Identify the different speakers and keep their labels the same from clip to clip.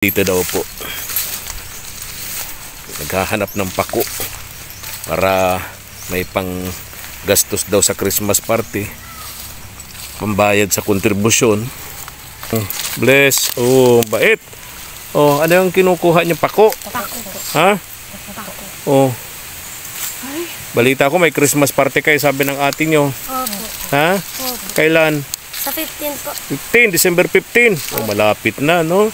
Speaker 1: Dito daw po naghahanap ng pako para may pang gastos daw sa Christmas party, pambayad sa kontribusyon. Bless. Oh, bait. Oh, ano yung kinukuha niya? Pako?
Speaker 2: Pako.
Speaker 1: Ha?
Speaker 2: Pako.
Speaker 1: Oh. Balita ko may Christmas party kayo, sabi ng ate nyo.
Speaker 2: Opo.
Speaker 1: Ha?
Speaker 2: Opo.
Speaker 1: Kailan?
Speaker 2: Sa 15 po.
Speaker 1: 15, December 15. Oh, malapit na, no?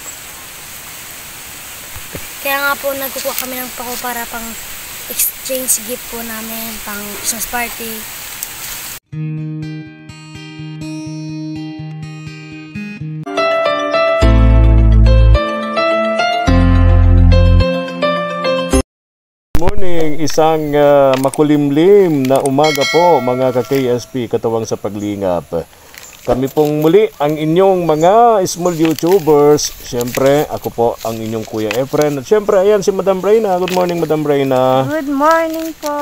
Speaker 2: Kaya nga po nagkukuha kami ng pako para pang exchange gift po namin, pang Christmas party.
Speaker 1: Morning, isang makulimlim na umaga po mga ka-KSP, katuwang sa paglingap. Kami pong muli ang inyong mga small YouTubers. Siyempre, ako po ang inyong Kuya Efren. At siyempre, ayan si Madam Reyna. Good morning, Madam Reyna.
Speaker 3: Good morning po.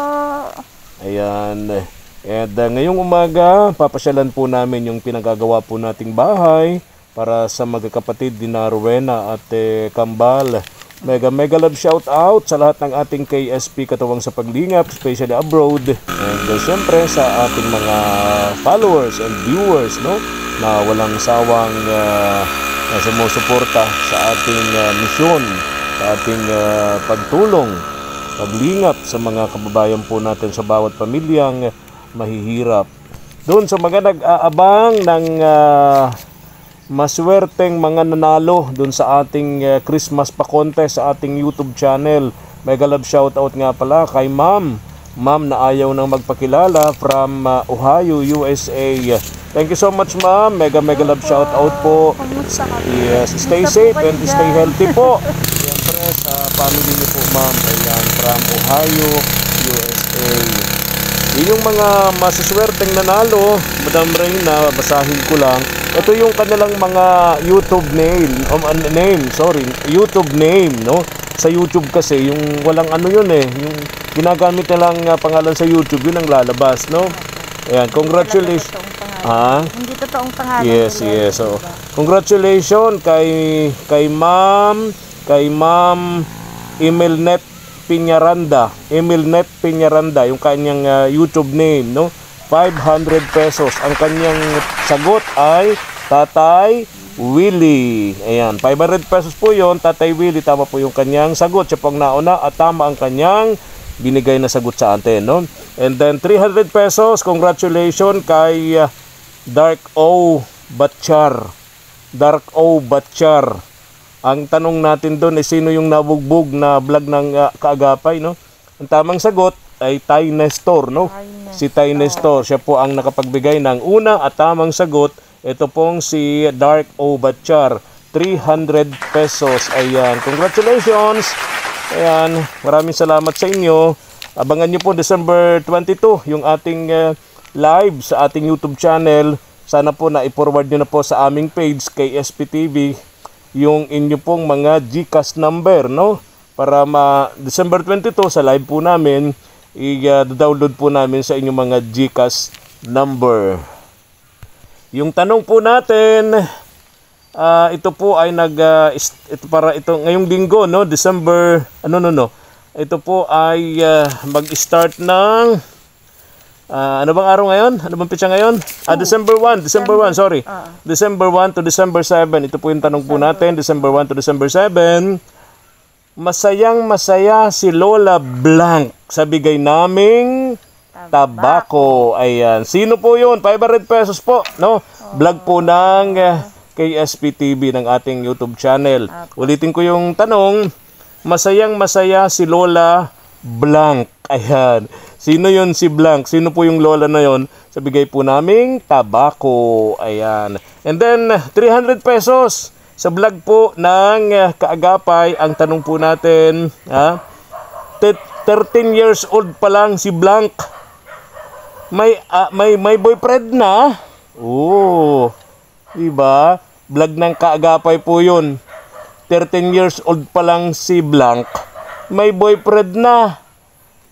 Speaker 1: Ayan. At ngayong umaga, papasyalan po namin yung pinagagawa po nating bahay para sa magkakapatid na Rowena at Kambal. Mega love shout out sa lahat ng ating KSP katuwang sa paglingap, especially abroad. And siyempre sa ating mga followers and viewers, no, na walang sawang sumusuporta sa ating misyon, sa ating pagtulong, paglingap sa mga kababayan po natin sa bawat pamilyang mahihirap. Doon sa mga nag-aabang ng maswerteng mga nanalo dun sa ating Christmas pa-contest sa ating YouTube channel. Mega love shoutout nga pala kay Ma'am na ayaw nang magpakilala from Ohio, USA. Thank you so much, Ma'am. Mega love shoutout po. Yes, stay safe and stay healthy po. Siyempre sa family niyo po, Ma'am. Ayan, from Ohio, USA. Yung mga masaswerteng nanalo, Madam Reyna, basahin ko lang. Ito yung kanilang mga YouTube YouTube name, no? Sa YouTube kasi, yung walang ano yun yung ginagamit na lang pangalan sa YouTube, yun ang lalabas, no? Ayan, congratulations.
Speaker 3: Hindi totoong pangalan.
Speaker 1: Yes. So, congratulations kay Ma'am Emilnet Piñaranda, yung kanyang YouTube name, no? 500 pesos. Ang kanyang sagot ay Tatay Willie. Ayan, 500 pesos po yon, Tatay Willie. Tama po yung kanyang sagot. Siya pong nauna at tama ang kanyang binigay na sagot sa atin, no? And then 300 pesos, congratulations kay Dark O Batchar. Ang tanong natin doon ay sino yung nabugbog na vlog ng kaagapay, no? Ang tamang sagot ay Tay Nestor, no? Si Tay Nestor, siya po ang nakapagbigay ng una at tamang sagot. Ito pong si Dark O Batchar, 300 pesos. Ayan, congratulations. Ayan, maraming salamat sa inyo. Abangan nyo po December 22 yung ating live sa ating YouTube channel. Sana po na i-forward nyo na po sa aming page KSP TV yung inyo pong mga GCash number, no? Para December 22 sa live po namin, i-download po namin sa inyong mga GCash number. Yung tanong po natin, ito po ay ngayong linggo, no? December, ito po ay mag-start ng ano bang araw ngayon? Ano bang pitsa ngayon? December 1, sorry. December 1 to December 7. Ito po yung tanong po natin, December 1 to December 7. Masayang-masaya si Lola Blank sa bigay naming tabako. Ayan. Sino po yun? 500 pesos po, no? Vlog po ng KSP TV ng ating YouTube channel. Ulitin ko yung tanong. Masayang-masaya si Lola Blank. Ayan. Sino yun si Blank? Sino po yung lola na yun? Sa bigay po naming tabako. Ayan. And then, 300 pesos sa vlog po ng kaagapay. Ang tanong po natin, 13 years old pa lang si Blank. May boyfriend na? Oo. Diba? Vlog ng kaagapay po yun. 13 years old pa lang si Blank. May boyfriend na.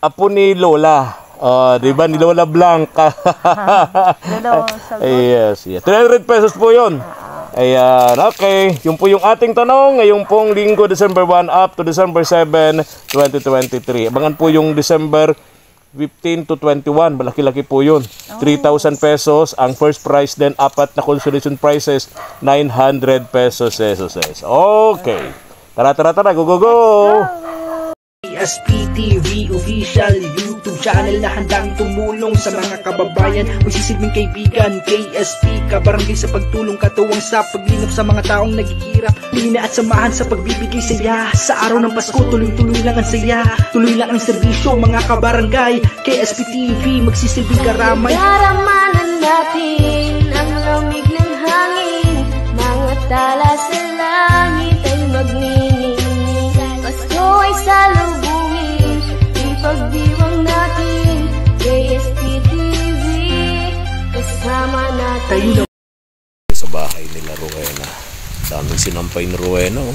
Speaker 1: Apo ni Lola. Diba? Ni Lola Blanc. Yes. 300 pesos po yun. Ayan, okay. Yun po yung ating tanong ngayong pong linggo, December 1 up to December 7, 2023. Abangan po yung December 15 to 21. Malaki-laki po yun. 3,000 pesos. Ang first prize din, apat na consolation prizes, 900 pesos. Okay. Tara, go, go, go!
Speaker 4: SPTV Official YouTube channel na handang tumulong sa mga kababayan, magsisilbing kaibigan. KSP Kabarangay sa pagtulong, katuwang sa paglinap sa mga taong naghihirap, lina at samahan sa pagbibigay saya. Sa araw ng Pasko, tuloy-tuloy lang ang saya, tuloy lang ang serbisyo mga kabarangay. KSP TV magsisilbing karamay.
Speaker 2: Daramanan natin ang lamig ng hangin, mga tala sa langit ay magniningning. Pasko ay salubungin, ipagdiwang natin. KSP TV, kasama natin.
Speaker 4: Tayo na
Speaker 1: Sa bahay nila Rowena. Daming sinampay ni Rowena, oh.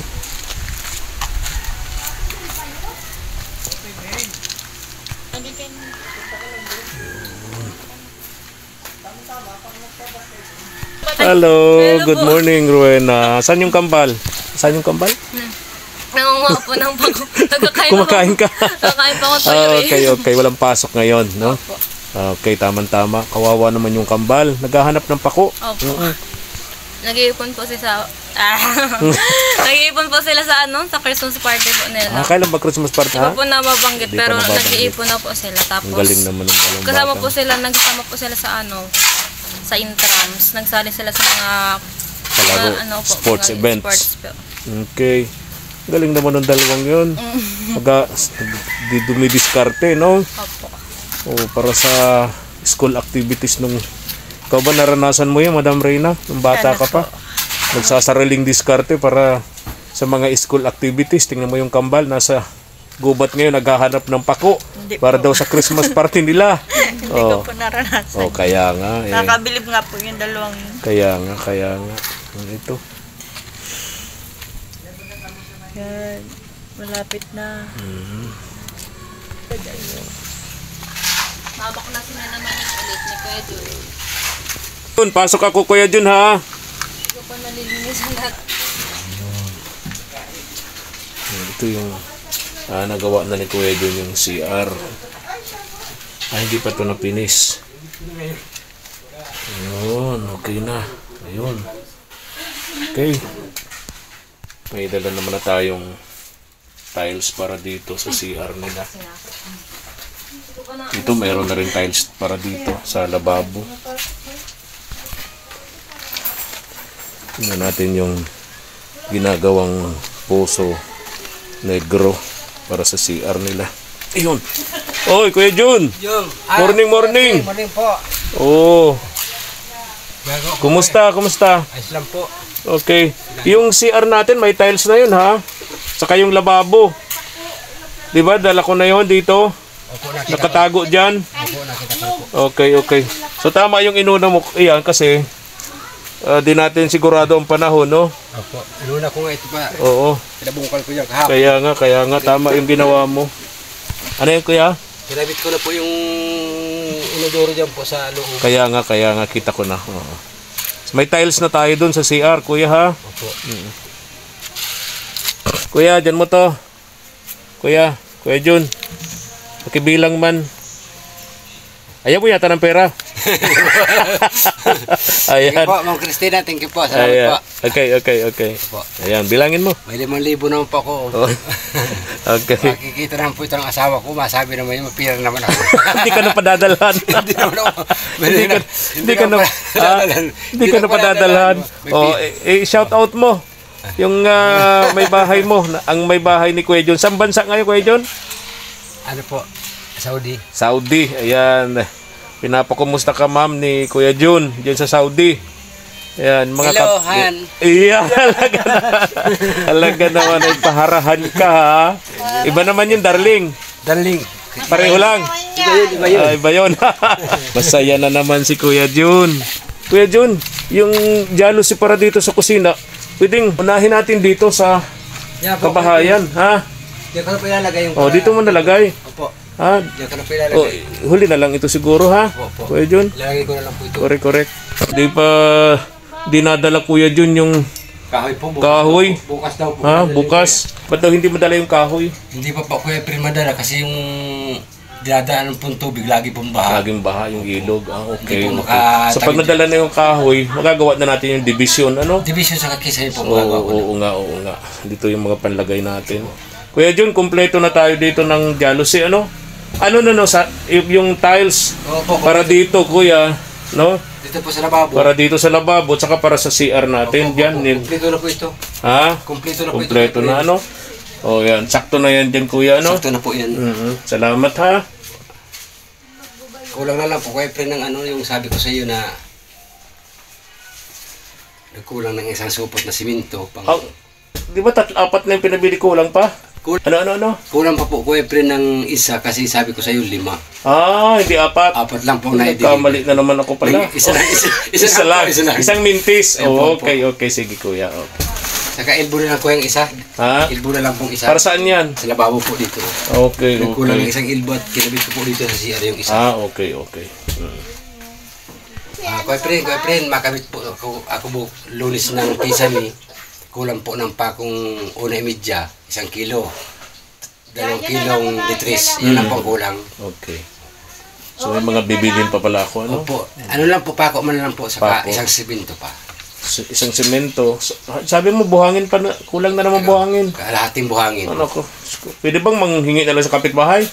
Speaker 1: Hello, good morning Rowena. Saan yung kambal?
Speaker 2: Nangunguha po ng bago.
Speaker 1: Kumakain ka?
Speaker 2: Nagkakain pa ako toyo.
Speaker 1: Okay. Walang pasok ngayon, no? Okay, tama-tama. Kawawa naman yung kambal. Naghahanap ng pako.
Speaker 5: Opo. Nag-iipon po sila nag-iipon po sila sa Christmas party po nila.
Speaker 1: Kailan ba Christmas party,
Speaker 5: Hindi
Speaker 1: ha?
Speaker 5: ko po na mabanggit,
Speaker 1: Hindi pa
Speaker 5: pero
Speaker 1: nababanggit.
Speaker 5: nag-iipon na po sila. Tapos,
Speaker 1: Ang galing naman ng dalawang
Speaker 5: nagsama
Speaker 1: bata.
Speaker 5: po sila sa intrams. Nagsali sila sa mga
Speaker 1: Palaro, sports events.
Speaker 5: Sports po.
Speaker 1: Okay. Galing naman ng dalawang yun. Dumidiskarte, no?
Speaker 5: Opo.
Speaker 1: Para sa school activities nung... Ikaw ba naranasan mo yun, Madam Reyna? Nung bata ka pa? Nagsasaraling diskarte para sa mga school activities. Tingnan mo yung kambal, nasa gubat ngayon, naghahanap ng pako para daw sa Christmas party nila.
Speaker 3: Hindi ko po naranasan.
Speaker 1: Kaya nga.
Speaker 3: Nakabilib nga po yung dalawang yun.
Speaker 1: Kaya nga. Ito.
Speaker 3: Yan. Malapit na.
Speaker 5: Mabak na sila naman ulit ni Kuya Jun.
Speaker 1: Pasok ako, Kuya Jun, ha?
Speaker 5: Hindi ko pa nalilinisan lahat.
Speaker 1: Ito yung nagawa na ni Kuya Jun yung CR. Hindi pa ito na-finish. Ayun, okay na. Ayun. Okay. May dala naman na tayong tiles para dito sa CR nila. Dito mayroon na rin tiles para dito sa lababo. Tingnan natin yung ginagawang poso negro para sa CR nila. Ayun. Oy, Kuya Jun. Morning.
Speaker 6: Morning po.
Speaker 1: Kumusta?
Speaker 6: Ayos lang po.
Speaker 1: Okay. Yung CR natin may tiles na yun, ha? Saka yung lababo. 'Di ba? Dala ko na yun dito.
Speaker 6: Opo, nakita
Speaker 1: Nakatago diyan.
Speaker 6: Opo, nakita ko po.
Speaker 1: Okay. So tama yung inuna mo. Iyan kasi di natin sigurado ang panahon, no?
Speaker 6: Opo, inuna ko nga ito pa.
Speaker 1: Oo.
Speaker 6: Pinabungkal ko yung kahapon.
Speaker 1: Kaya nga tama yung ginawa mo. Ano yun, Kuya?
Speaker 6: Kinabit ko na po yung inodoro dyan po sa loob.
Speaker 1: Kaya nga kita ko na. Oo. May tiles na tayo dun sa CR, Kuya, ha?
Speaker 6: Opo.
Speaker 1: Kuya, dyan mo to. Kuya Jun. Pakibilang man. Ayaw mo yata ng pera.
Speaker 6: Thank you
Speaker 1: Ayan.
Speaker 6: po, Ma'am Christina. Thank you po. Salamat po.
Speaker 1: Okay. Ayan, bilangin mo.
Speaker 6: May 5,000 naman po ako.
Speaker 1: Okay.
Speaker 6: Makikita naman po ito ng asawa ko. Masabi naman yun, mapira naman ako.
Speaker 1: Hindi ka na padadalhan.
Speaker 6: Hindi naman ako.
Speaker 1: Hindi ka na padadalhan. Shout out mo. Yung may bahay mo, ang may bahay ni Kuya Jun. Saan bansa ngayon, Kuya Jun?
Speaker 6: Ano po?
Speaker 1: Saudi. Ayan. Pinapakumusta ka, ma'am, ni Kuya Jun diyan sa Saudi. Ayan, mga
Speaker 6: Hello, Han.
Speaker 1: Iya, talaga naman ay paharahan ka, ha? Iba naman yun, darling. Pareho lang.
Speaker 6: Iba yun.
Speaker 1: Iba yun. Masaya na naman si Kuya Jun. Kuya Jun, yung jealousy para dito sa kusina, pwedeng unahin natin dito sa
Speaker 6: Yan po.
Speaker 1: kabahayan, ha?
Speaker 6: Diyan ko na po ilalagay yung...
Speaker 1: Dito mo nalagay.
Speaker 6: Opo.
Speaker 1: Ha?
Speaker 6: Diyan ko na po ilalagay.
Speaker 1: Huli na lang ito siguro, ha?
Speaker 6: Opo.
Speaker 1: Kuya Jun?
Speaker 6: Ilalagay ko na lang po ito.
Speaker 1: Correct. dinadala Kuya Jun yung
Speaker 6: Kahoy po.
Speaker 1: Kahoy?
Speaker 6: Bukas daw po.
Speaker 1: bukas. Ba't daw hindi madala yung kahoy?
Speaker 6: Hindi pa po Kuya Efren madala kasi yung dinadaanan pong tubig lagi pong baha.
Speaker 1: Laging baha yung ilog. Okay.
Speaker 6: Hindi po
Speaker 1: Okay. So pag nadala na yung kahoy, magagawa na natin yung division, ano?
Speaker 6: Division sa kakisay po
Speaker 1: Oo,
Speaker 6: magagawa.
Speaker 1: oo nga, oo nga. Dito yung mga panlagay natin. Kuya Jun, kumpleto na tayo dito ng jealousy, ano? Ano na no, yung tiles
Speaker 6: Opo,
Speaker 1: para dito, kuya, no?
Speaker 6: dito po sa lababo.
Speaker 1: Para dito sa lababo, tsaka para sa CR natin. Diyan,
Speaker 6: Kompleto na po ito.
Speaker 1: ha?
Speaker 6: Kompleto na po ito.
Speaker 1: Kumpleto na, ano? O yan, sakto na yan dyan, kuya, ano?
Speaker 6: Sakto na po yan.
Speaker 1: Salamat, ha?
Speaker 6: Kulang na lang po Kuya Efren ng ano yung sabi ko sa iyo na nagkulang ng isang supot na simento.
Speaker 1: Oh, di ba 4 na yung pinabili, kulang pa? Ano?
Speaker 6: Kulang pa po Kuya Efren ng isa kasi sabi ko sa iyo 5.
Speaker 1: Hindi 4.
Speaker 6: 4 lang po na
Speaker 1: Kamali na naman ako pala.
Speaker 6: Isa lang.
Speaker 1: Isa lang. Isang mintis.
Speaker 6: Ayun po,
Speaker 1: Okay. Sige, kuya. Okay.
Speaker 6: Saka elbow na lang po yung isa.
Speaker 1: Ha?
Speaker 6: Elbow na lang pong isa.
Speaker 1: Para saan yan?
Speaker 6: Sa lababo po dito.
Speaker 1: Okay.
Speaker 6: Nagkulang ng isang elbow at kinabit ko po dito sa CR yung isa.
Speaker 1: Okay.
Speaker 6: Kuya Efren, makamit po ako po lunes ng pisami. Kulang po ng pakong 1.5, 1 kilo. 2 kilong litris. Yun lang po kulang.
Speaker 1: Okay. So may mga bibilin pa pala ako, ano?
Speaker 6: Opo. Ano lang po, pako man lang po. Saka
Speaker 1: Pako.
Speaker 6: isang simento pa.
Speaker 1: Isang semento. Sabi mo buhangin pa na, kulang na naman buhangin.
Speaker 6: Kalahating buhangin.
Speaker 1: Ano ko? Pwede bang manghingi na lang sa kapitbahay?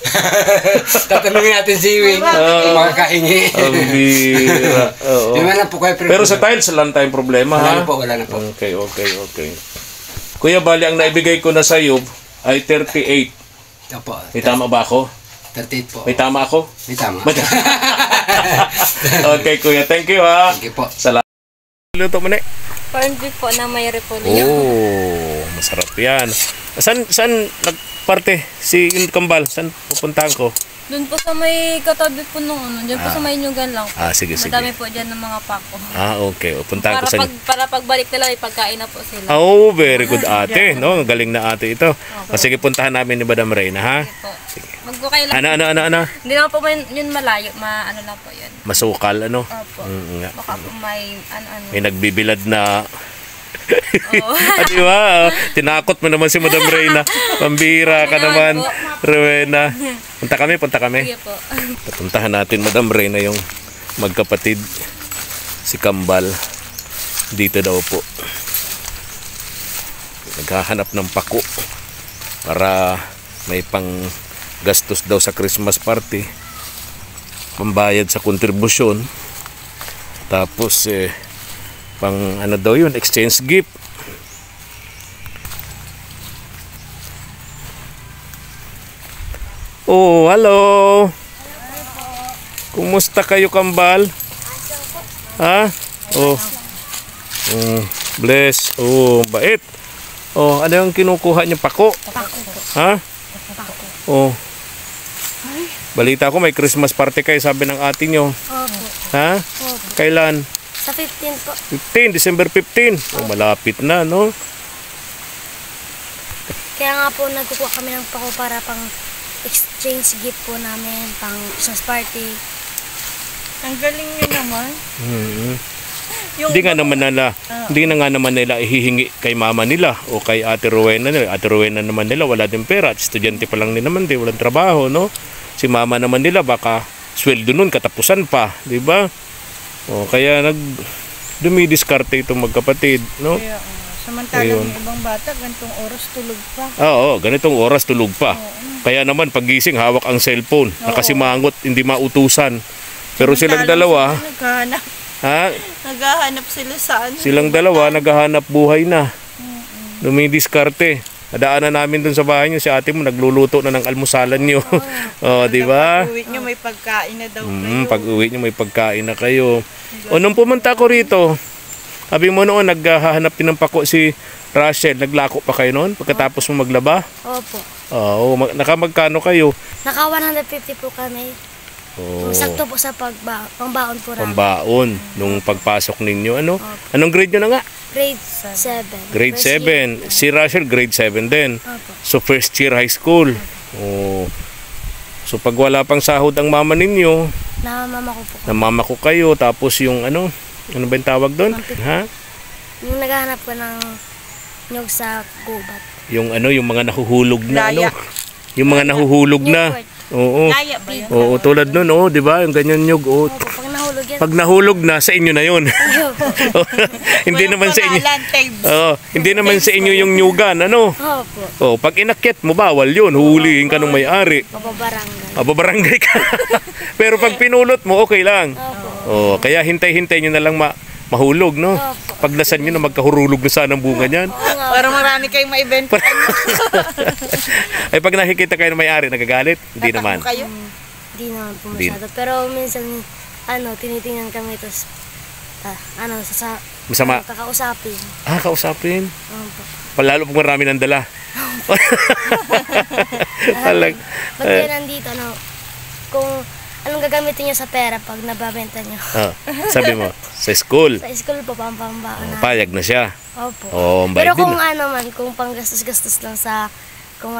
Speaker 6: Tatanungin natin si Wing. Kung makakahingi.
Speaker 1: Ang bira. Oo.
Speaker 6: Yun lang po Kuya Efren.
Speaker 1: Pero sa tiles lang tayong problema,
Speaker 6: Wala
Speaker 1: ha?
Speaker 6: na po, wala na po.
Speaker 1: Okay. Kuya, bali ang naibigay ko na sa iyo ay 38.
Speaker 6: Opo.
Speaker 1: May tama ba ako?
Speaker 6: 38 po.
Speaker 1: May tama ako?
Speaker 6: May tama.
Speaker 1: Okay, kuya. Thank you, ha?
Speaker 6: Thank you po.
Speaker 1: Salamat. Luto mo na.
Speaker 5: Corned beef po na may repolyo.
Speaker 1: Oh, masarap yan. Saan nagparte si yung kambal? Saan pupuntahan ko?
Speaker 5: Doon po sa may katabi po nung ano. Diyan po sa may Inyugan lang po.
Speaker 1: Sige.
Speaker 5: Madami po dyan ng mga pako.
Speaker 1: Okay. Puntahan ko sa inyo.
Speaker 5: Para pagbalik nila, ipagkain na po sila.
Speaker 1: Oh, very good ate, no? Galing na ate ito. Sige, puntahan namin ni Madam Reyna, ha?
Speaker 5: Sige po. Magkukay lang.
Speaker 1: Ano?
Speaker 5: Hindi naman po yun malayo. Ano lang po yun.
Speaker 1: Masukal, ano?
Speaker 5: Opo.
Speaker 1: Nga.
Speaker 5: Baka po may ano.
Speaker 1: May nagbibilad na.
Speaker 5: Oo.
Speaker 1: Di ba? Tinakot mo naman si Madam Reyna. Pambira ka naman, Rowena. Punta kami.
Speaker 5: Sige po.
Speaker 1: Puntahan natin, Madam Reyna, yung magkapatid. Si Kambal. Dito daw po. Naghahanap ng pako. Para may pang gastos daw sa Christmas party. Pambayad sa kontribusyon. Tapos, pang ano daw yun, exchange gift. Oh, hello. Kumusta kayo, Kambal? Ha? Oh. Bless. Oh, bait. Oh, ano yung kinukuha niyo? Pako? Ha? Oh. Balita ko may Christmas party kayo, sabi ng ate nyo.
Speaker 2: Opo.
Speaker 1: Ha? Kailan?
Speaker 2: Sa 15 po.
Speaker 1: 15, December 15. Oh, malapit na, no?
Speaker 2: Kaya nga po nagkukuha kami ng pako para pang exchange gift po namin, pang Christmas party.
Speaker 3: Ang galing nyo naman.
Speaker 1: Hindi na nga naman nila ihihingi kay mama nila o kay Ate Rowena nila. Ate Rowena naman nila wala din pera at estudyante pa lang din naman, di walang trabaho, no? Si mama naman nila baka sweldo nun katapusan pa, di ba? O kaya dumidiskarte itong magkapatid, no?
Speaker 3: Kaya, samantalang
Speaker 1: Ayun.
Speaker 3: yung ibang bata, ganitong oras tulog pa.
Speaker 1: Oo, ganitong oras tulog pa. Kaya naman pagising hawak ang cellphone, nakasimangot, hindi mautusan. Pero silang dalawa,
Speaker 3: Naghahanap sila sa ano.
Speaker 1: silang dalawa naghahanap buhay na. Dumidiskarte. Nadaanan namin dun sa bahay niyo, si ate mo nagluluto na ng almusalan niyo. Oh, di ba?
Speaker 3: Pag-uwi nyo, may pagkain na daw kayo.
Speaker 1: Pag uwi niyo may pagkain na kayo. O nung pumunta ko rito, sabi mo noon naghahanap din ng pako si Rachel, naglako pa kayo noon pagkatapos mo maglaba?
Speaker 2: Opo.
Speaker 1: Oo, nakamagkano kayo?
Speaker 2: Naka 150 po kami.
Speaker 1: Oh,
Speaker 2: Sakto po sa pangbaon po namin.
Speaker 1: pambaon nung pagpasok ninyo, ano? Anong grade nyo na nga?
Speaker 2: Grade 7.
Speaker 1: Grade 7. Si Rachel grade 7 din.
Speaker 2: Opo.
Speaker 1: So first year high school. Oh. So pag wala pang sahod ang mama ninyo,
Speaker 2: Namama ko po.
Speaker 1: namama ko kayo, tapos yung ano ba yung tawag doon? Ha?
Speaker 2: Yung naghahanap ko ng nyug sa gubat.
Speaker 1: Yung ano, yung mga nahuhulog na
Speaker 3: Laya.
Speaker 1: ano. Yung mga nahuhulog na. Oo.
Speaker 3: Laya ba yun?
Speaker 1: Oo, tulad nun, oh, 'di ba? Yung ganyan nyug, oh.
Speaker 2: Opo, pag nahulog yan.
Speaker 1: Pag nahulog na, sa inyo na 'yon. Hindi naman sa inyo. Hindi naman sa inyo yung nyugan, ano?
Speaker 2: Opo,
Speaker 1: Oh, pag inakyat mo, bawal 'yun. Huhulihin ka ng may-ari.
Speaker 2: papabarangay.
Speaker 1: Babarangay ka. Pero pag pinulot mo, okay lang.
Speaker 2: Opo.
Speaker 1: Oh, kaya hintay-hintay nyo na lang mahulog, no?
Speaker 2: Opo.
Speaker 1: Paglasan nyo na magkahurulog na sana ang bunga niyan.
Speaker 2: Oo nga.
Speaker 3: Para marami kayong maibenta.
Speaker 1: Ay, pag nakikita kayo ng may-ari, nagagalit? Hindi naman.
Speaker 3: Kayo?
Speaker 2: Hindi naman po
Speaker 1: Di-
Speaker 2: masyado. Pero minsan, tinitingnan kami, tapos,
Speaker 1: Masama.
Speaker 2: kakausapin.
Speaker 1: Kausapin.
Speaker 2: Opo.
Speaker 1: Palalo pag marami ng dala. Alag.
Speaker 2: Pag kayo nandito, kung anong gagamitin nyo sa pera pag nababenta nyo.
Speaker 1: Sabi mo, sa school.
Speaker 2: Sa school po, pampambaon na.
Speaker 1: Payag na siya.
Speaker 2: Opo.
Speaker 1: Oh,
Speaker 2: Pero
Speaker 1: bayad din
Speaker 2: kung
Speaker 1: na.
Speaker 2: kung panggastos-gastos lang kung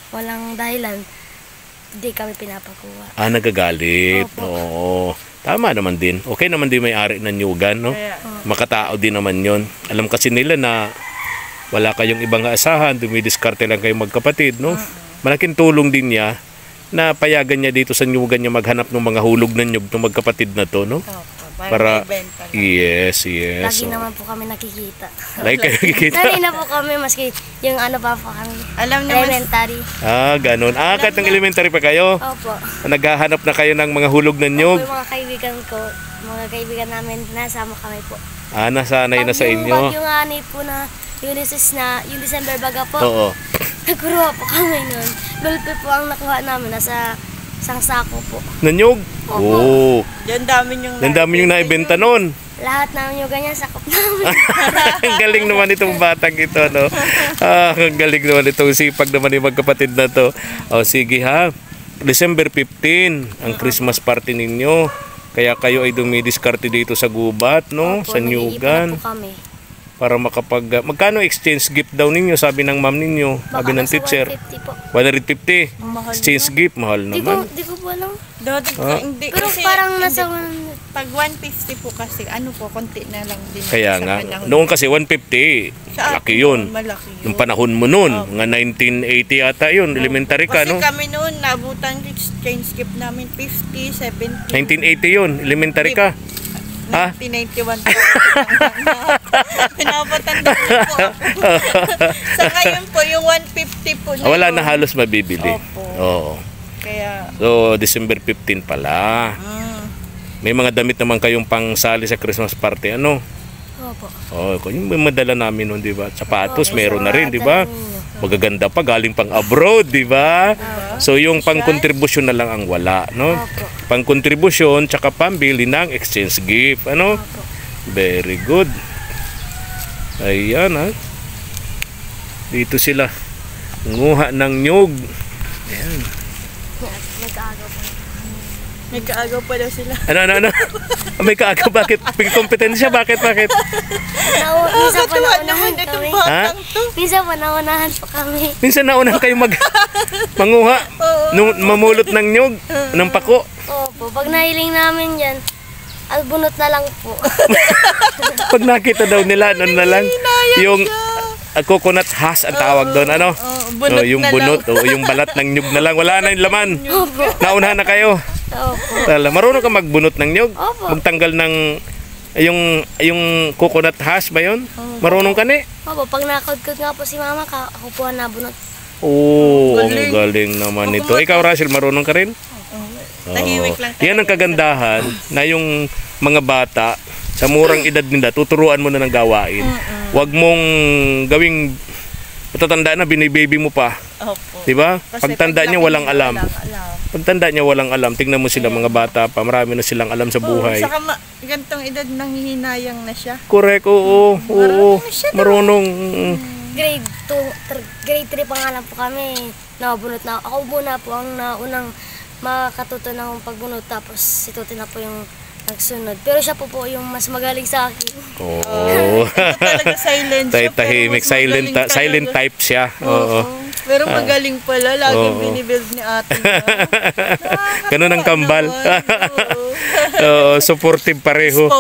Speaker 2: walang dahilan, hindi kami pinapakuha.
Speaker 1: Nagagalit.
Speaker 2: Opo.
Speaker 1: Oo. Tama naman din. Okay naman din may-ari ng nyugan, no?
Speaker 3: Kaya,
Speaker 1: Makatao din naman yon. Alam kasi nila na wala kayong ibang aasahan, dumidiskarte lang kayong magkapatid, no? Malaking tulong din niya na payagan niya dito sa nyugan niya maghanap ng mga hulog ng nyug ng magkapatid na to, no? Para
Speaker 3: maibenta na.
Speaker 1: yes.
Speaker 2: Lagi
Speaker 1: Oh.
Speaker 2: naman po kami nakikita.
Speaker 1: Like kayo kikita.
Speaker 2: Lagi na po kami, maski yung pa po kami.
Speaker 3: Alam naman,
Speaker 2: Elementary.
Speaker 1: Ganun. Kahit ng elementary pa kayo,
Speaker 2: Opo.
Speaker 1: naghahanap na kayo ng mga hulog ng nyug.
Speaker 2: Yung mga kaibigan ko, mga kaibigan namin, nasama kami po.
Speaker 1: Nasanay na sa inyo.
Speaker 2: Pag yung ani po na Ulysses na, yung December baga po,
Speaker 1: Oo.
Speaker 2: nagkuruha po kami nun. Gulpe po ang nakuha namin, nasa isang sako po.
Speaker 1: Nanyug? Oo.
Speaker 3: yan dami yung
Speaker 1: Ang dami yung naibenta noon.
Speaker 2: Lahat namin yung ganyan, sakop namin.
Speaker 1: Ang galing naman itong batang ito, no? Ang galing naman itong sipag naman yung magkapatid na to. Sige ha. December 15, ang Christmas party ninyo. Kaya kayo ay dumidiskarte dito sa gubat, no?
Speaker 2: Opo,
Speaker 1: Sa
Speaker 2: nag-iipon
Speaker 1: nyugan.
Speaker 2: na po kami.
Speaker 1: Para magkano exchange gift daw ninyo? Sabi ng ma'am ninyo. Sabi ng
Speaker 2: nasa
Speaker 1: teacher.
Speaker 2: 150 po.
Speaker 1: 150.
Speaker 3: Mahal
Speaker 1: Exchange gift, mahal naman.
Speaker 2: Di ko po alam.
Speaker 3: Hindi,
Speaker 2: Pero
Speaker 3: kasi,
Speaker 2: parang nasa
Speaker 3: pag 150 po kasi, konti na lang din.
Speaker 1: Kaya
Speaker 3: sa
Speaker 1: nga.
Speaker 3: panahon.
Speaker 1: Noon kasi 150.
Speaker 3: Sa
Speaker 1: Malaki
Speaker 3: atin,
Speaker 1: yun.
Speaker 3: Malaki yun.
Speaker 1: Yung panahon mo noon. Mga 1980 yata yun. Elementary ka,
Speaker 3: Kasi
Speaker 1: no?
Speaker 3: kami noon, nabutan yung exchange gift namin 50, 70.
Speaker 1: 1980 yun. Elementary ka. Ha?
Speaker 3: 1991 po. Pinapatanda ko po. Sa ngayon po, yung 150 po na
Speaker 1: Wala
Speaker 3: yun.
Speaker 1: na halos mabibili.
Speaker 3: Opo.
Speaker 1: Oo.
Speaker 3: Kaya,
Speaker 1: So, December 15 pala. May mga damit naman kayong pangsali sa Christmas party. Ano?
Speaker 2: Opo.
Speaker 1: Yung madala namin noon, di ba? Sapatos,
Speaker 2: Opo,
Speaker 1: meron na rin, di ba?
Speaker 2: ninyo.
Speaker 1: Magaganda pa, galing pang abroad, di ba? So, yung pang-contribution na lang ang wala, no?
Speaker 2: Opo.
Speaker 1: Pang-contribution, tsaka pambili ng exchange gift, ano? Very good. Ayan, ha? Dito sila. Nguha ng nyug. Ayan.
Speaker 2: Nag-aagaw po.
Speaker 3: nagkaagaw pa daw sila.
Speaker 1: Ano? May kaagaw, bakit? May kompetensya, bakit?
Speaker 2: Minsan po
Speaker 3: Katuwa
Speaker 2: naunahan
Speaker 3: naman itong
Speaker 2: kami.
Speaker 3: batang to.
Speaker 2: Minsan po naunahan po kami.
Speaker 1: Minsan nauna kayo manguha, mamulot ng nyug, ng pako.
Speaker 2: Opo. Pag nahiling namin yan, albunot na lang po.
Speaker 1: Pag nakita daw nila, ano na lang, yung coconut husk ang tawag doon, ano?
Speaker 3: Bunot
Speaker 1: yung
Speaker 3: na
Speaker 1: bunot, yung balat ng nyug na lang, wala na yung laman.
Speaker 2: Opo.
Speaker 1: Naunahan na kayo.
Speaker 2: Opo.
Speaker 1: Marunong ka magbunot ng nyug?
Speaker 2: Opo.
Speaker 1: Magtanggal ng yung coconut husk ba yun? Marunong ka ni?
Speaker 2: Opo. Pag nakudkod nga po si mama, ako po ang nabunot.
Speaker 1: Ang galing naman ito. Ikaw, Russell, marunong ka rin?
Speaker 3: Tahimik lang
Speaker 1: Yan ang kagandahan na yung mga bata sa murang edad nila, tuturuan mo na ng gawain. Huwag mong gawing matatanda na, binibaby mo pa.
Speaker 3: Opo.
Speaker 1: Diba?
Speaker 3: Kasi
Speaker 1: Pagtanda niya, walang alam.
Speaker 3: Walang alam.
Speaker 1: Pagtanda niya, walang alam. Tingnan mo sila, mga bata pa. Marami na silang alam sa buhay.
Speaker 3: Saka gantong edad nanghihinayang na siya.
Speaker 1: Correct, oo. Marunong.
Speaker 2: Grade 3 pa nga lang po kami. Nabunot na. Ako muna po ang naunang makatuto ng pagbunot. Tapos si Tuti na po yung nagsunod. Pero siya po yung mas magaling sa akin.
Speaker 1: Oo.
Speaker 3: Ito talaga silent siya.
Speaker 1: Tahimik,
Speaker 3: pero mas magaling talaga.
Speaker 1: silent type siya. Oo.
Speaker 3: Pero magaling pala. Laging
Speaker 1: Oo.
Speaker 3: binibuild ni ate niya.
Speaker 1: Ganun ang kambal.
Speaker 3: Oo.
Speaker 1: Oo, supportive pareho.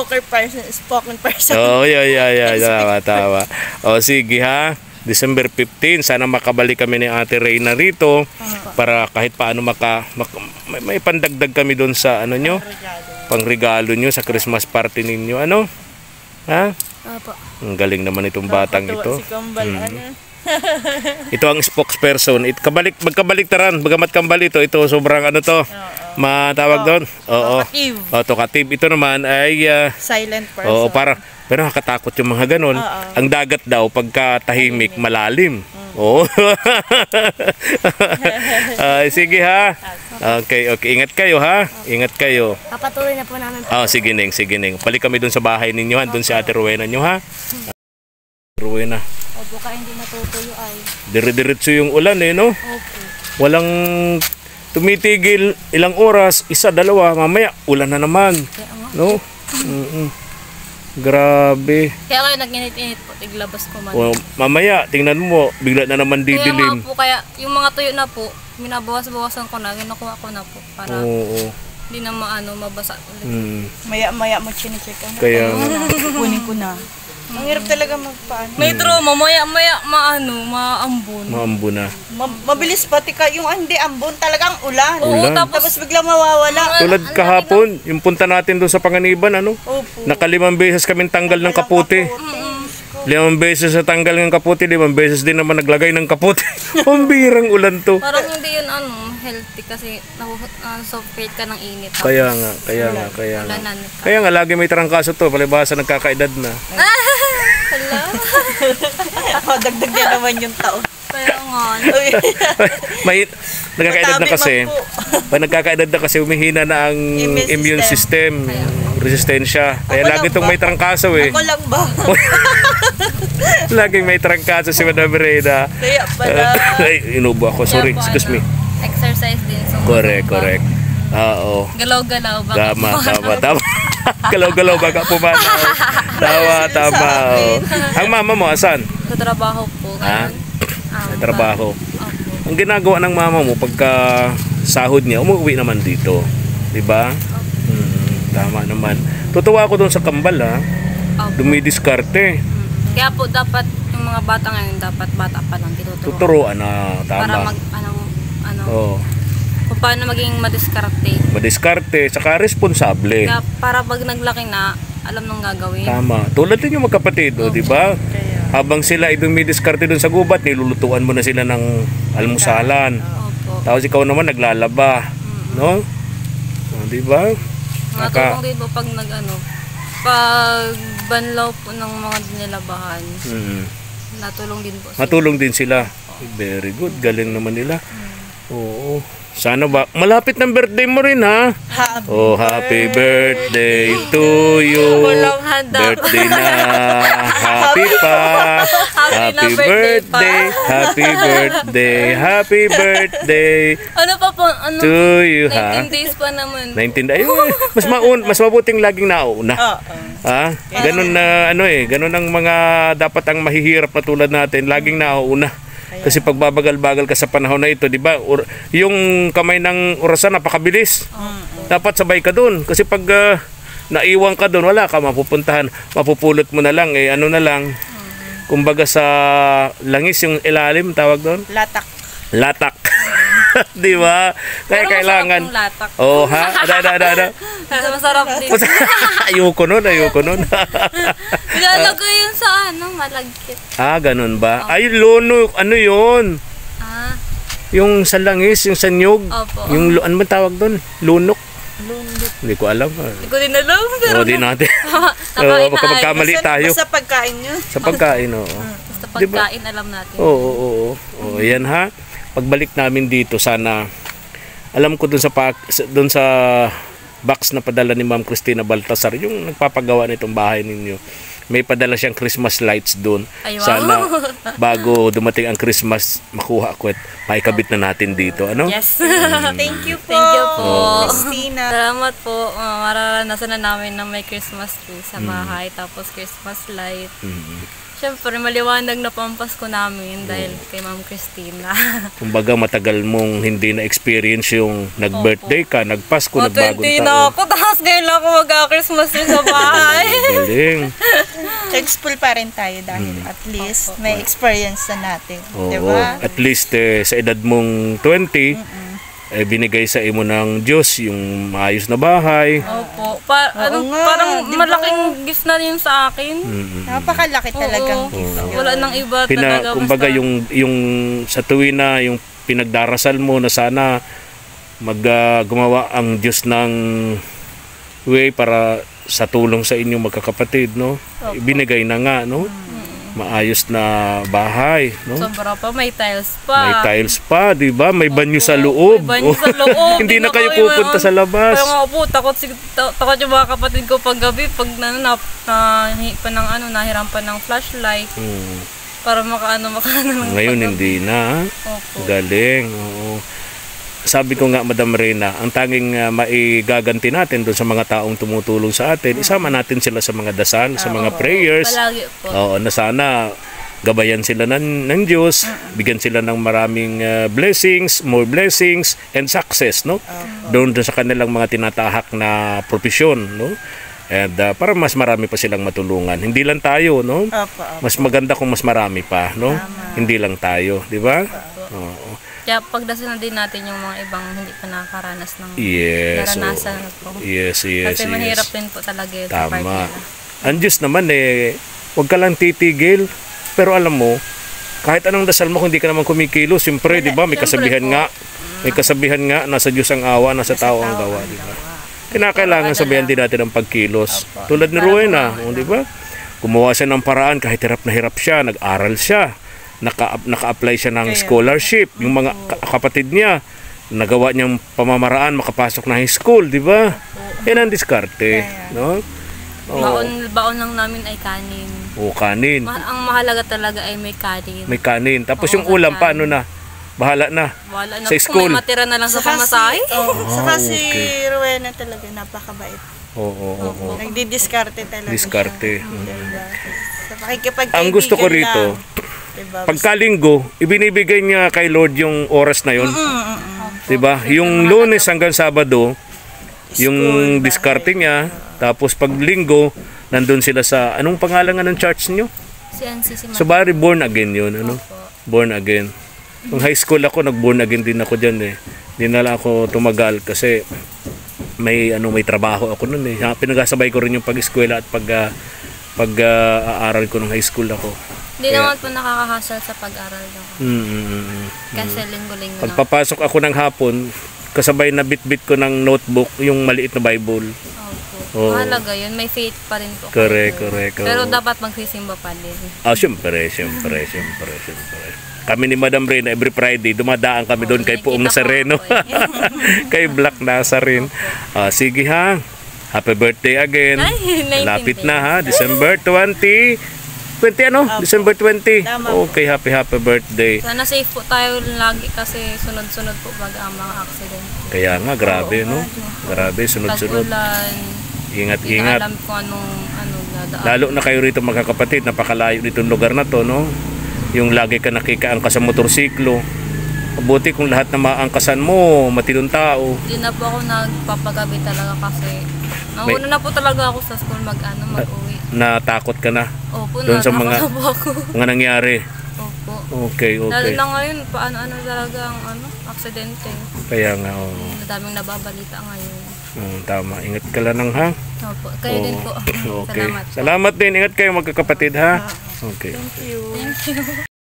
Speaker 3: Spoken person.
Speaker 1: Oh, yeah. Tama. O, sige ha. December 15, sana makabalik kami ni Ate Reyna rito para kahit paano may pandagdag kami doon sa ano nyo, pangregalo nyo sa Christmas party ninyo. Ano? Ha?
Speaker 2: Opo.
Speaker 1: Ang galing naman itong batang ito.
Speaker 3: Si Kambal,
Speaker 1: Ito ang spokesperson. Magkabaliktaran, bagamat kambal ito sobrang ano to. Matawag doon? Oo.
Speaker 3: Talkative.
Speaker 1: Talkative. Ito naman ay
Speaker 3: Silent person.
Speaker 1: oo, pero nakakatakot yung mga ganun. Ang dagat daw pagka tahimik malalim. Oo. Sige ha. Okay. Ingat kayo ha. Ingat kayo.
Speaker 2: Papatuloy na po namin po.
Speaker 1: Sige Ning. Balik kami dun sa bahay ninyo ha. Dun si Ate Rowena nyo ha. Rowena.
Speaker 2: Opo, ka hindi natutuyo ay.
Speaker 1: Dire-diretso yung ulan no?
Speaker 2: Opo.
Speaker 1: Walang tumitigil ilang oras, isa, dalawa, mamaya ulan na naman. No? Grabe.
Speaker 5: Kaya kayo nag-init-init po, tiglabas ko man.
Speaker 1: Mamaya, tingnan mo, bigla na naman didilim.
Speaker 5: Kaya yung mga tuyo na po, minabawas-bawasan ko na, nakuha ko na po para
Speaker 1: Oo.
Speaker 5: hindi na mabasa ulit.
Speaker 3: Maya-maya mo chinecheck.
Speaker 1: Kaya
Speaker 3: Kunin ko na. Ang hirap talaga magpaano.
Speaker 5: May trauma, maya-maya maambon.
Speaker 1: maambo na.
Speaker 3: Mabilis pati ka. Yung hindi ambon talagang ulan.
Speaker 1: Ulan.
Speaker 3: Tapos biglang mawawala.
Speaker 1: Tulad kahapon, yung punta natin doon sa Panganiban, ano?
Speaker 3: Opo.
Speaker 1: Nakalimang beses kaming tanggal ng kaputi. 5 beses sa tanggal ng kaputi, 5 beses din naman naglagay ng kaputi. Pambirang ulan to.
Speaker 5: Parang hindi yun healthy kasi suffer ka ng init.
Speaker 1: Kaya nga.
Speaker 5: Ulanan ka.
Speaker 1: Kaya nga, lagi may trangkaso to, palibasa nagkakaedad na.
Speaker 5: Hala.
Speaker 3: Dagdag na naman yung taon.
Speaker 5: Kaya nga.
Speaker 1: May nagkakaedad na
Speaker 3: Matabi
Speaker 1: kasi.
Speaker 3: man po.
Speaker 1: Pag nagkakaedad na kasi, humihina na ang immune system. Resistensya. Kaya
Speaker 3: Ako
Speaker 1: lagi
Speaker 3: lang
Speaker 1: itong
Speaker 3: ba?
Speaker 1: may trangkaso eh.
Speaker 3: Ako lang ba?
Speaker 1: Laging may trangkaso si Madam Reyna.
Speaker 3: Kaya pala.
Speaker 1: Ay, inubo ako. Sorry,
Speaker 5: Kaya po,
Speaker 1: excuse me.
Speaker 5: Exercise din. So,
Speaker 1: Correct. Oo.
Speaker 5: Galaw-galaw. baka
Speaker 1: Tama. Galaw-galaw baga pumanaw. Tama. Oo. Ang mama mo, asan?
Speaker 5: Sa trabaho po.
Speaker 1: Ha? Sa trabaho.
Speaker 5: Opo.
Speaker 1: Ang ginagawa ng mama mo pagka sahod niya, umuwi naman dito. 'Di ba? Tama naman. Tutuwa ako doon sa kambal ha.
Speaker 5: Opo.
Speaker 1: Dumidiskarte.
Speaker 5: Kaya po dapat yung mga bata ngayon dapat bata pa lang tinuturuan.
Speaker 1: Tuturuan na
Speaker 5: Para
Speaker 1: tama. Oo.
Speaker 5: Kung paano maging madiskarte.
Speaker 1: Madiskarte, saka responsable.
Speaker 5: Kaya para pag naglaki na, alam nung gagawin.
Speaker 1: Tama. Tulad din yung magkapatid, di ba? Habang sila ay dumidiskarte doon sa gubat, nilulutuan mo na sila ng almusalan.
Speaker 5: Opo.
Speaker 1: Tapos ikaw naman naglalaba, no? Di ba?
Speaker 5: Matulong din po pag pag banlaw po ng mga nilabahan. Natulong din po.
Speaker 1: Matulong din sila. Very good. Galing naman nila. Oo. Sana ba? Malapit ng birthday mo rin ha? Happy birthday to you.
Speaker 5: Walang handa.
Speaker 1: Birthday na. Happy pa. Happy birthday. Happy birthday.
Speaker 5: Ano pa po?
Speaker 1: To you ha?
Speaker 5: 19 days pa naman.
Speaker 1: 19 days. Mas mabuting laging nauna. Ha? Ganun na ganun ang mga dapat ang mahihirap na tulad natin, laging nauna. Kasi pag babagal-bagal ka sa panahon na ito, di ba? Yung kamay ng orasan napakabilis. Dapat sabay ka doon kasi pag naiwan ka doon, wala ka mapupuntahan. Mapupulot mo na lang na lang. Kumbaga sa langis yung ilalim tawag doon? Latak. Di ba? Kaya
Speaker 5: Pero
Speaker 1: kailangan.
Speaker 5: masarap yung latak.
Speaker 1: Oh, ha? Ada.
Speaker 5: Masarap din.
Speaker 1: Ayoko nun.
Speaker 5: Ilalagay yun sa malagkit.
Speaker 1: Ganun ba? Ay, lono, yun? Yung sa langis, yung sa nyug.
Speaker 5: Opo.
Speaker 1: Yung, ano ba tawag doon? Lunok? Hindi ko alam.
Speaker 5: Hindi ko din alam. Pero
Speaker 1: Di natin.
Speaker 5: Kakain
Speaker 1: Baka magkamali tayo.
Speaker 3: Sa pagkain nyo.
Speaker 1: Sa pagkain, oo.
Speaker 5: basta pagkain alam natin.
Speaker 1: Oo. Yan ha. Pagbalik namin dito, sana, alam ko dun sa box na padala ni Ma'am Cristina Baltasar, yung nagpapagawa nitong bahay ninyo, may padala siyang Christmas lights doon.
Speaker 5: Ay, wow.
Speaker 1: Sana bago dumating ang Christmas, makuha ko at maikabit na natin dito. Ano?
Speaker 5: Yes.
Speaker 3: Thank you po.
Speaker 5: Thank you po.
Speaker 3: Christina.
Speaker 5: Salamat po. Mararanasan na namin na may Christmas tree sa bahay, tapos Christmas light. Siyempre, maliwanag na pampasko namin dahil kay Ma'am Christina.
Speaker 1: Kumbaga matagal mong hindi na-experience yung nag-birthday ka, nagpasko, nagbagong
Speaker 5: 20
Speaker 1: taon.
Speaker 5: na ako, tapos ngayon lang ako mag-Christmas din sa bahay.
Speaker 1: Galing.
Speaker 3: Thankful pa rin tayo dahil at least may experience na natin.
Speaker 1: Oo.
Speaker 3: Diba?
Speaker 1: At least sa edad mong 20, binigay sa imo ng Diyos yung maayos na bahay.
Speaker 5: Opo.
Speaker 3: nga,
Speaker 5: Parang
Speaker 3: di ba?
Speaker 5: malaking gift na yun sa akin.
Speaker 3: Napakalaki talagang
Speaker 5: Oo.
Speaker 3: gift.
Speaker 5: Wala nang iba talaga.
Speaker 1: Kumbaga
Speaker 5: basta-
Speaker 1: yung sa tuwi na yung pinagdarasal mo na sana gumawa ang Diyos ng way para sa tulong sa inyong magkakapatid, no? Ibinigay na nga, no? Maayos na bahay, no?
Speaker 5: Sobra pa, may tiles pa.
Speaker 1: May tiles pa, di ba? May banyo sa loob.
Speaker 5: May banyo sa loob.
Speaker 1: Hindi na
Speaker 5: Di
Speaker 1: kayo
Speaker 5: kami
Speaker 1: pupunta sa labas.
Speaker 5: Kaya nga po, takot yung mga kapatid ko pag gabi, pag nahirampan ng flashlight, para makaano lang.
Speaker 1: Ngayon hindi na.
Speaker 5: Opo.
Speaker 1: Galing. Oo. Sabi ko nga, Madam Reyna, ang tanging maigaganti natin doon sa mga taong tumutulong sa atin, isama natin sila sa mga dasal, sa mga prayers.
Speaker 5: Palagi po.
Speaker 1: Oo, na sana gabayan sila ng Diyos, bigyan sila ng maraming blessings, more blessings, and success, no? Doon sa kanilang mga tinatahak na profesyon, no? And para mas marami pa silang matulungan. Hindi lang tayo, no? Mas maganda kung mas marami pa, no? Hindi lang tayo, di ba? Oo.
Speaker 5: Kaya pagdasalan din natin yung mga ibang hindi pa nakakaranas ng
Speaker 1: oo.
Speaker 5: naranasan po.
Speaker 1: Yes.
Speaker 5: Kasi mahirap din po talaga yung part
Speaker 1: Tama.
Speaker 5: nila.
Speaker 1: Ang Diyos naman huwag ka lang titigil. Pero alam mo, kahit anong dasal mo, kung hindi ka naman kumikilos, siyempre, di ba, may kasabihan
Speaker 5: po.
Speaker 1: nga. May kasabihan nga, nasa Diyos ang awa, nasa tao ang gawa, di ba? Kinakailangan sabihan din natin ang pagkilos. Tulad ni Rowena, di ba? Gumawa siya ng paraan, kahit hirap na hirap siya, nag-aral siya. Naka-apply siya ng scholarship. Yung mga kapatid niya, nagawa niyang pamamaraan, makapasok na high school, di ba? Yan ang diskarte, no?
Speaker 5: Baon lang namin ay kanin.
Speaker 1: O kanin.
Speaker 5: Ang mahalaga talaga ay may kanin.
Speaker 1: May kanin. Tapos yung ulam, paano na? Bahala na.
Speaker 5: Wala na
Speaker 1: Sa
Speaker 5: po,
Speaker 1: school.
Speaker 5: may matira na lang sa pamasahe.
Speaker 3: Saka si Rowena talaga napakabait.
Speaker 1: Oo.
Speaker 3: Nagdidiskarte talaga
Speaker 1: Diskarte.
Speaker 3: siya. Diba? Sa pakikipagkaibigan
Speaker 1: Ang gusto ko rito,
Speaker 3: lang. Diba?
Speaker 1: pagkalinggo, ibinibigay niya kay Lord yung oras na yun. Diba? Yung Lunes hanggang Sabado, yung diskarte niya. Tapos pag linggo, nandun sila sa, anong pangalan nga ng church niyo?
Speaker 5: Si NCC
Speaker 1: So bari born again yun, ano? Born again. Nung high school ako, nag-born again din ako dyan eh. Hindi na lang ako tumagal kasi may trabaho ako nun eh. Pinagasabay ko rin yung pag-eskwela at pag-aaral ko nung high school ako.
Speaker 5: Hindi naman po nakakahasal sa pag-aral nyo. Kasi linggo-linggo na.
Speaker 1: Pagpapasok ako ng hapon, kasabay na bit-bit ko ng notebook, yung maliit na Bible.
Speaker 5: Opo. Mahalaga yun. May faith pa rin po.
Speaker 1: Correct.
Speaker 5: Pero dapat magsisimba pa din.
Speaker 1: Siyempre. Kami ni Madam Reyna, every Friday, dumadaan kami doon kay Puong Nazareno. Kay Black Nazarene. Sige ha. Happy birthday again.
Speaker 5: Ay, 19
Speaker 1: Lapit na ha. December 20 ano? December 20. Okay, happy birthday.
Speaker 5: Sana safe po tayo lagi kasi sunod-sunod po baga ang mga accident.
Speaker 1: Kaya nga, grabe, no? Grabe, sunod-sunod.
Speaker 5: Tag-ulan.
Speaker 1: Ingat.
Speaker 5: Alam ko anong dadaan.
Speaker 1: Lalo na kayo rito magkakapatid, napakalayo nitong lugar na to, no? Yung lagi ka nakikaangkas sa motorsiklo. Mabuti kung lahat na maangkasan mo, matinong tao.
Speaker 5: Hindi na po ako nagpapagabi talaga kasi nauna na po talaga ako sa school mag-uwi.
Speaker 1: Natakot ka na
Speaker 5: Opo,
Speaker 1: doon sa mga
Speaker 5: natakot na po ako.
Speaker 1: mga nangyari.
Speaker 5: Opo.
Speaker 1: Okay.
Speaker 5: Lalo na ngayon, paano talaga ang aksidente.
Speaker 1: Kaya nga,
Speaker 5: Madaming nababalita ngayon.
Speaker 1: tama. Ingat ka lang ha.
Speaker 5: Opo, kayo din po.
Speaker 1: Okay.
Speaker 5: Salamat.
Speaker 1: Salamat din. Ingat kayo magkakapatid ha. Okay.
Speaker 3: Thank you.
Speaker 5: Thank you.